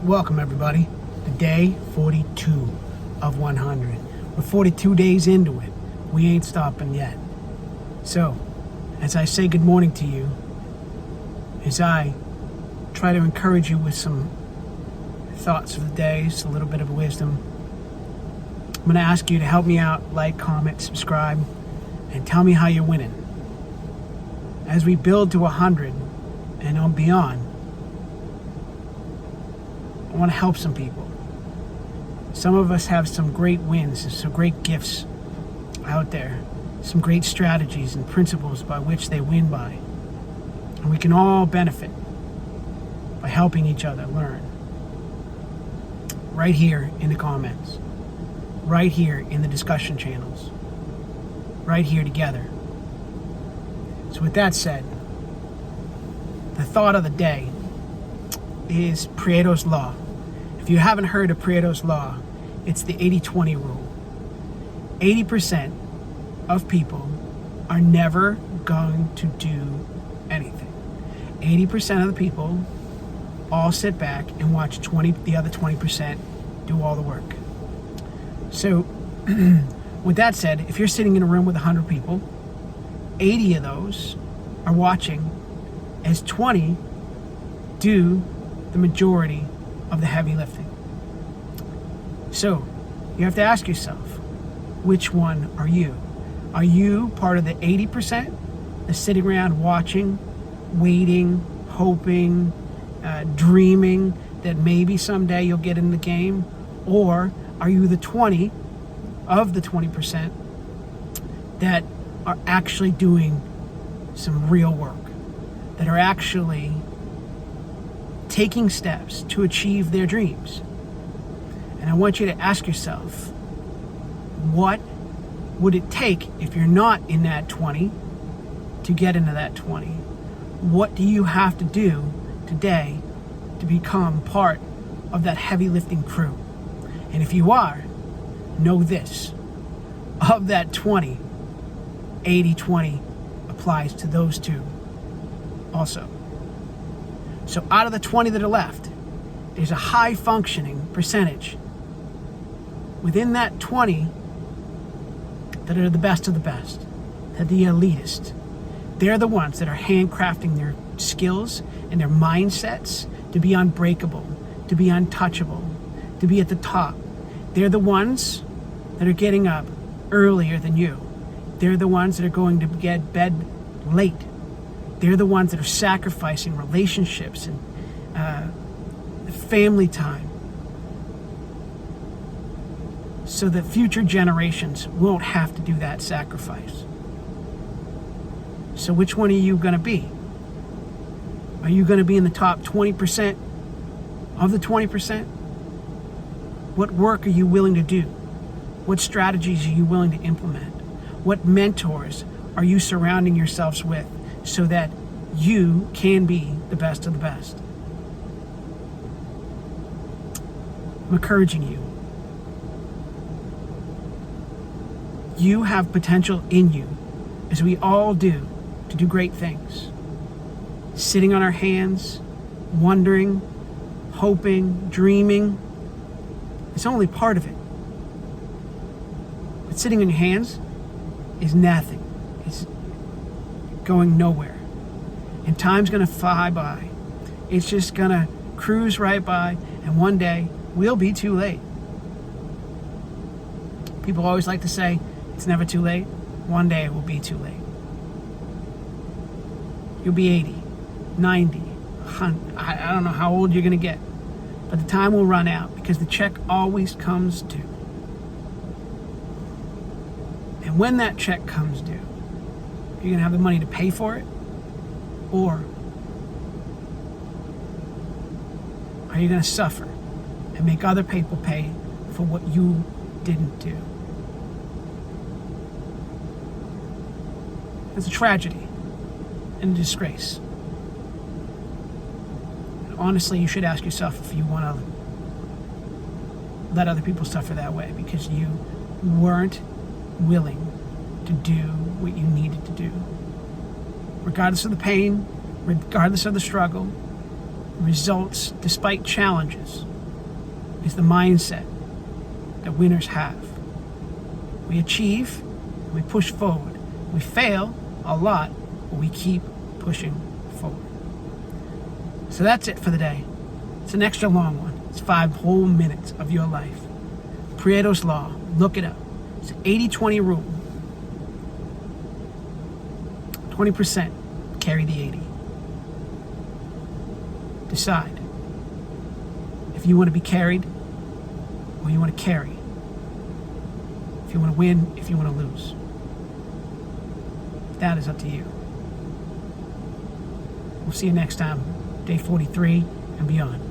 Welcome everybody to day 42 of 100. We're 42 days into it. We ain't stopping yet. So, as I say good morning to you, as I try to encourage you with some thoughts of the day, a little bit of wisdom, I'm going to ask you to help me out, like, comment, subscribe, and tell me how you're winning. As we build to 100 and on beyond, I want to help some people. Some of us have some great wins and some great gifts out there, some great strategies and principles by which they win by. And we can all benefit by helping each other learn. Right here in the comments, right here in the discussion channels, right here together. So with that said, the thought of the day is Prieto's Law. If you haven't heard of Prieto's Law, it's the 80-20 rule. 80% of people are never going to do anything. 80% of the people all sit back and watch the other 20% do all the work. So with that said, if you're sitting in a room with 100 people, 80 of those are watching as 20 do the majority of the heavy lifting. So you have to ask yourself, which one are you? Are you part of the 80% that's sitting around watching, waiting, hoping, dreaming that maybe someday you'll get in the game? Or are you the 20 of the 20% that are actually doing some real work, that are actually taking steps to achieve their dreams? And I want you to ask yourself, what would it take if you're not in that 20 to get into that 20? What do you have to do today to become part of that heavy lifting crew? And if you are, know this: of that 20, 80-20 applies to those two also. So out of the 20 that are left, there's a high functioning percentage within that 20 that are the best of the best, that are the elitist. They're the ones that are handcrafting their skills and their mindsets to be unbreakable, to be untouchable, to be at the top. They're the ones that are getting up earlier than you. They're the ones that are going to get bed late. They're the ones that are sacrificing relationships and family time so that future generations won't have to do that sacrifice. So which one are you going to be? Are you going to be in the top 20% of the 20%? What work are you willing to do? What strategies are you willing to implement? What mentors are you surrounding yourselves with so that you can be the best of the best? I'm encouraging you. You have potential in you, as we all do, to do great things. Sitting on our hands, wondering, hoping, dreaming, it's only part of it. But sitting on your hands is nothing. It's going nowhere. And time's gonna fly by. It's just gonna cruise right by, and one day we'll be too late. People always like to say, it's never too late. One day it will be too late. You'll be 80, 90, 100. I don't know how old you're gonna get, but the time will run out because the check always comes due. And when that check comes due, you're gonna have the money to pay for it, or are you gonna suffer and make other people pay for what you didn't do? It's a tragedy and a disgrace. And honestly, you should ask yourself if you want to let other people suffer that way because you weren't willing to do what you needed to do. Regardless of the pain, regardless of the struggle, results, despite challenges, is the mindset that winners have. We achieve, and we push forward. We fail a lot, but we keep pushing forward. So that's it for the day. It's an extra long one. It's 5 whole minutes of your life. Prieto's Law. Look it up. It's an 80-20 rule. 20% carry the 80. Decide if you want to be carried or you want to carry. If you want to win, if you want to lose. That is up to you. We'll see you next time, day 43 and beyond.